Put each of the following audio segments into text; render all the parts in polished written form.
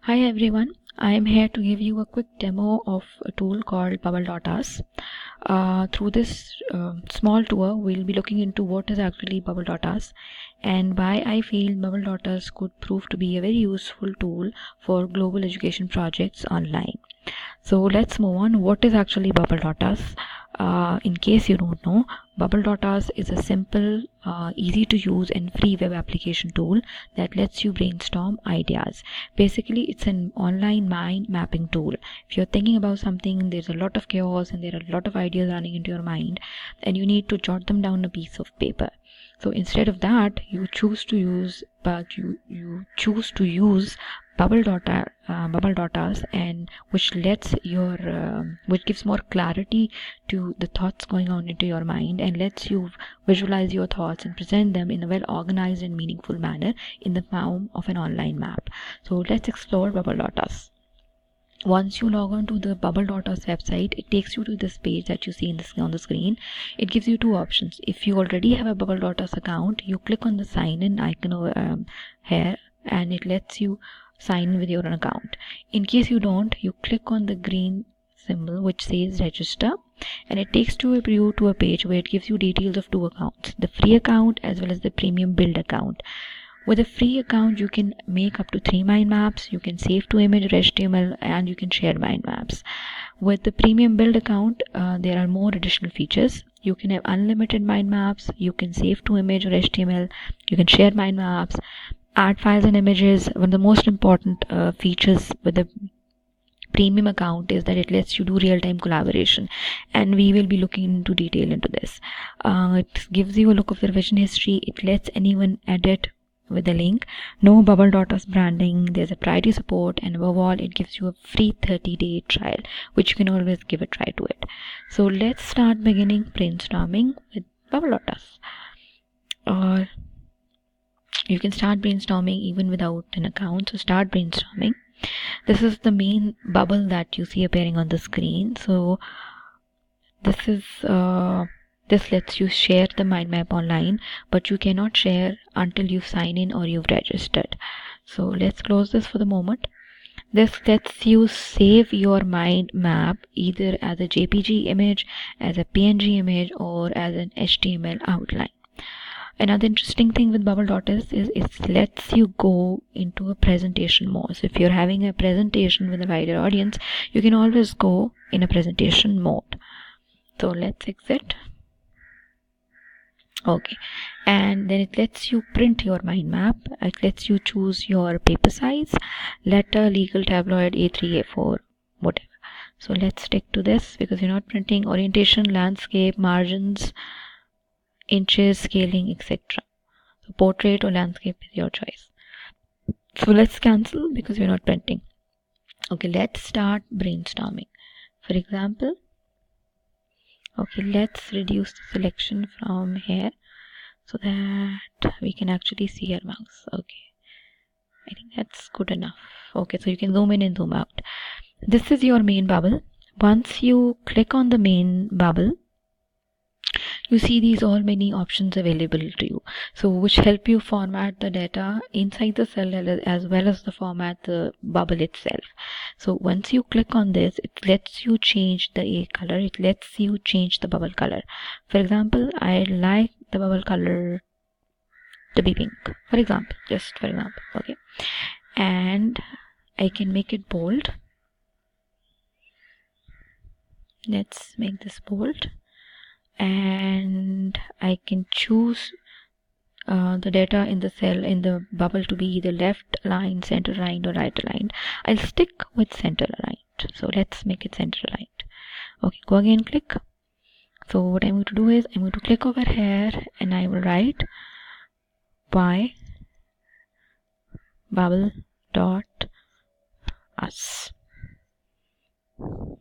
Hi everyone, I am here to give you a quick demo of a tool called Bubble.us. Through this small tour, we'll be looking into what is actually Bubble.us and why I feel Bubble.us could prove to be a very useful tool for global education projects online. So let's move on. What is actually Bubble.us? In case you don't know, Bubble.us is a simple, easy to use and free web application tool that lets you brainstorm ideas. Basically, it's an online mind mapping tool. If you're thinking about something, there's a lot of chaos and there are a lot of ideas running into your mind, and you need to jot them down on a piece of paper. So instead of that, you choose to use Bubble.us, and which lets which gives more clarity to the thoughts going on into your mind and lets you visualize your thoughts and present them in a well organized and meaningful manner in the form of an online map. So let's explore Bubble.us. Once you log on to the Bubble.us website, it takes you to this page that you see on the screen. It gives you two options. If you already have a Bubble.us account, you click on the sign in icon here and it lets you sign in with your own account. In case you don't, you click on the green symbol which says register, and it takes you to a page where it gives you details of two accounts, the free account as well as the premium build account. With a free account, you can make up to 3 mind maps, you can save to image or HTML, and you can share mind maps. With the premium build account, there are more additional features. You can have unlimited mind maps, you can save to image or HTML, you can share mind maps, add files and images. One of the most important features with the premium account is that it lets you do real-time collaboration, and we will be looking into detail into this. It gives you a look of the revision history. It lets anyone edit with the link. No Bubble.us branding, there's a priority support, and above all, it gives you a free 30-day trial, which you can always give a try to it. So let's start beginning brainstorming with Bubble.us. Or you can start brainstorming even without an account. So start brainstorming. This is the main bubble that you see appearing on the screen. So this is this lets you share the mind map online, but you cannot share until you sign in or you've registered. So let's close this for the moment. This lets you save your mind map either as a JPG image, as a PNG image, or as an HTML outline. Another interesting thing with Bubble.us is it lets you go into a presentation mode. So if you're having a presentation with a wider audience, you can always go in a presentation mode. So let's exit. Okay, and then it lets you print your mind map. It lets you choose your paper size, letter, legal, tabloid, A3, A4, whatever. So let's stick to this because you're not printing. Orientation, landscape, margins, inches, scaling, etc. So portrait or landscape is your choice. So let's cancel because we're not printing. Okay, let's start brainstorming. For example, okay, let's reduce the selection from here so that we can actually see our mouse. Okay, I think that's good enough. Okay, so you can zoom in and zoom out. This is your main bubble. Once you click on the main bubble, you see these all many options available to you, so which help you format the data inside the cell as well as the format the bubble itself. So once you click on this, it lets you change the A color, it lets you change the bubble color. For example, I like the bubble color to be pink, for example, just for example. Okay, and I can make it bold. Let's make this bold, and I can choose the data in the cell in the bubble to be either left aligned, center aligned, or right aligned. I'll stick with center aligned, so let's make it center aligned. Okay, go again, click. So what I'm going to do is I'm going to click over here and I will write by Bubble.us.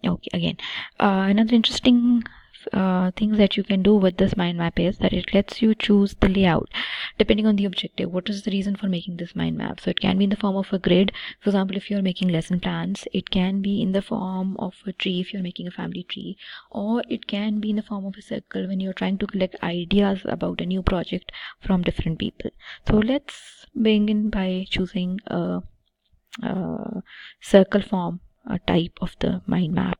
Okay, again, another interesting things that you can do with this mind map is that it lets you choose the layout depending on the objective. What is the reason for making this mind map? So it can be in the form of a grid. For example, if you're making lesson plans, it can be in the form of a tree if you're making a family tree, or it can be in the form of a circle when you're trying to collect ideas about a new project from different people. So let's begin by choosing a circle form type of the mind map.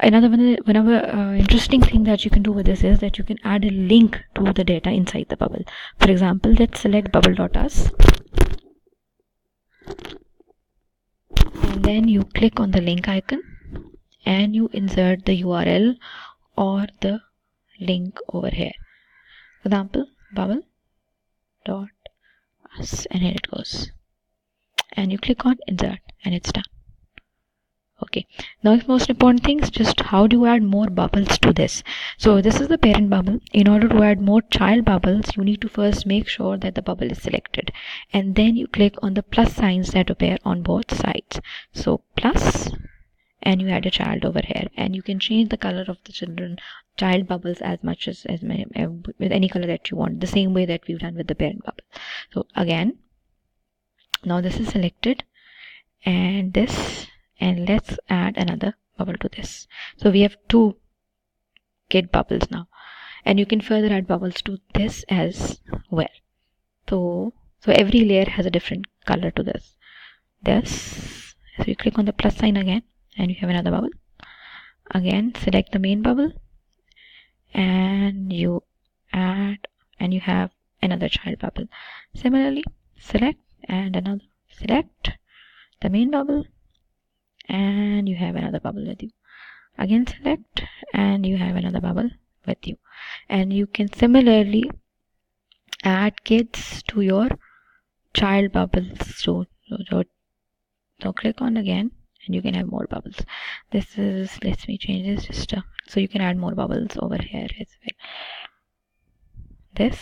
Another interesting thing that you can do with this is that you can add a link to the data inside the bubble. For example, let's select bubble.us, and then you click on the link icon and you insert the URL or the link over here. For example, bubble.us, and here it goes. And you click on insert and it's done. Okay, now the most important thing is just how do you add more bubbles to this. So this is the parent bubble. In order to add more child bubbles, you need to first make sure that the bubble is selected, and then you click on the plus signs that appear on both sides. So plus, and you add a child over here, and you can change the color of the child bubbles as much as with any color that you want, the same way that we've done with the parent bubble. So again, now this is selected, and this, and let's add another bubble to this. So we have 2 kid bubbles now, and you can further add bubbles to this as well. So every layer has a different color to this. So you click on the plus sign again, and you have another bubble. Again, select the main bubble, and you add, and you have another child bubble. Similarly, select and another, select the main bubble, and you have another bubble with you. Again, select, and you have another bubble with you. And you can similarly add kids to your child bubbles. So click on again, and you can have more bubbles. This is, let me change this just so you can add more bubbles over here as well. This,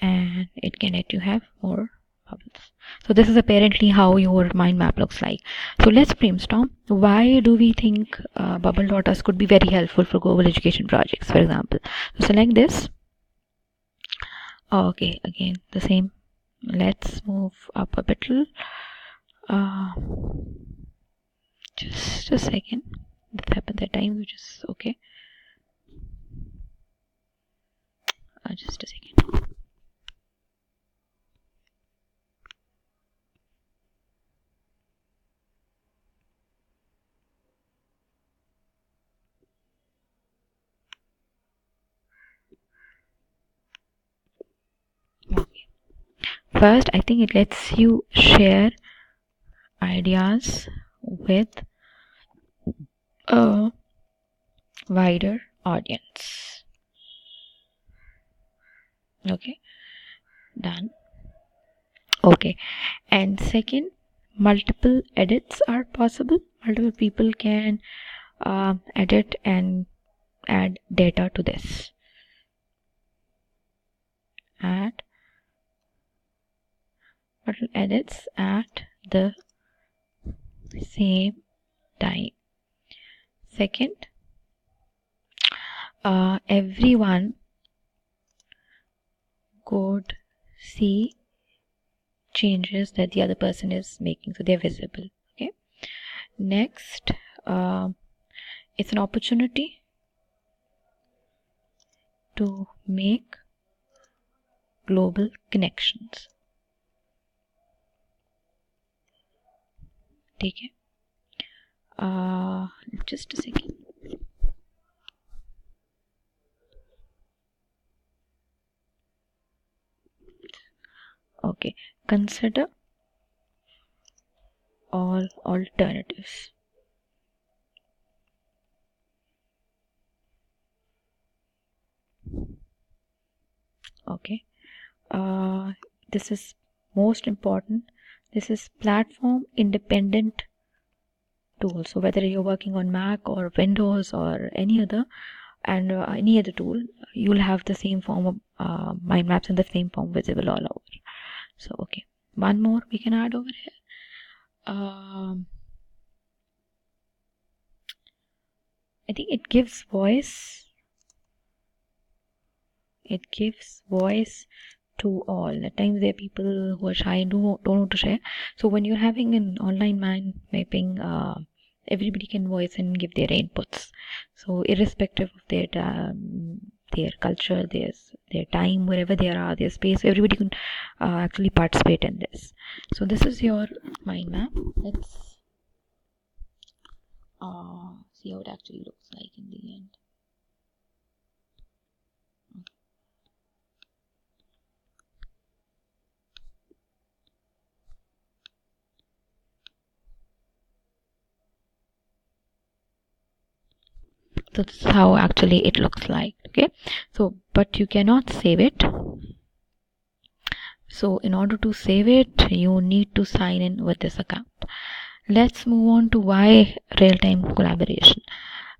and it can let you have more bubbles. So this is apparently how your mind map looks like. So let's brainstorm. Why do we think bubble.us could be very helpful for global education projects, for example? So select this. Okay, again the same. Let's move up a bit. Just a second. This happened that time, which is okay. Just a second. Okay. First, I think it lets you share ideas with a wider audience. Okay, done. Okay, and second, multiple edits are possible. Multiple people can edit and add data to this. Add multiple edits at the same time. Second, everyone could see changes that the other person is making, so they're visible. Okay, next, it's an opportunity to make global connections. Okay, just a second. Okay, consider all alternatives. Okay, this is most important. This is platform independent tool. So whether you're working on Mac or Windows or any other, and any other tool, you'll have the same form of mind maps in the same form visible all over. So okay, one more we can add over here. I think it gives voice. It gives voice to all. At times there are people who are shy and don't know to share. So when you're having an online mind mapping, everybody can voice and give their inputs. So irrespective of their their culture, their time, wherever they are, their space. Everybody can actually participate in this. So this is your mind map. Let's see how it actually looks like in the end. So this is how actually it looks like. Okay, so but you cannot save it. So in order to save it, you need to sign in with this account. Let's move on to why real-time collaboration.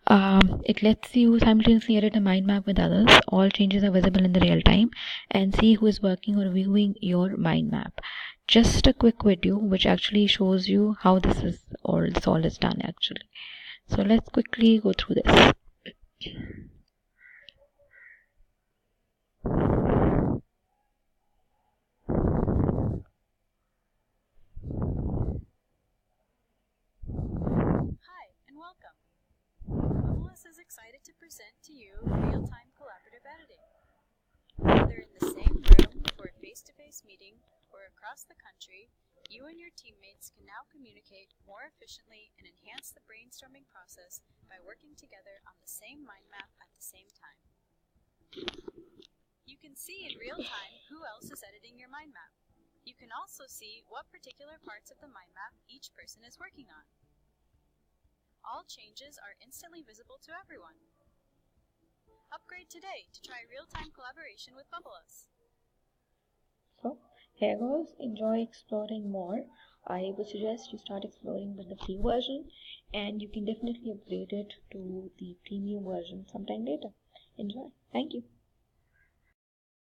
It lets you simultaneously edit a mind map with others. All changes are visible in the real time, and see who is working or viewing your mind map. Just a quick video which actually shows you how this all is done actually. So let's quickly go through this. Hi, and welcome. Bubbles is excited to present to you real-time collaborative editing. Whether in the same room for a face-to-face meeting or across the country, you and your teammates can now communicate more efficiently and enhance the brainstorming process by working together on the same mind map at the same time. You can see in real time who else is editing your mind map. You can also see what particular parts of the mind map each person is working on. All changes are instantly visible to everyone. Upgrade today to try real-time collaboration with Bubbles. So here goes. Enjoy exploring more. I would suggest you start exploring with the free version, and you can definitely upgrade it to the premium version sometime later. Enjoy. Thank you.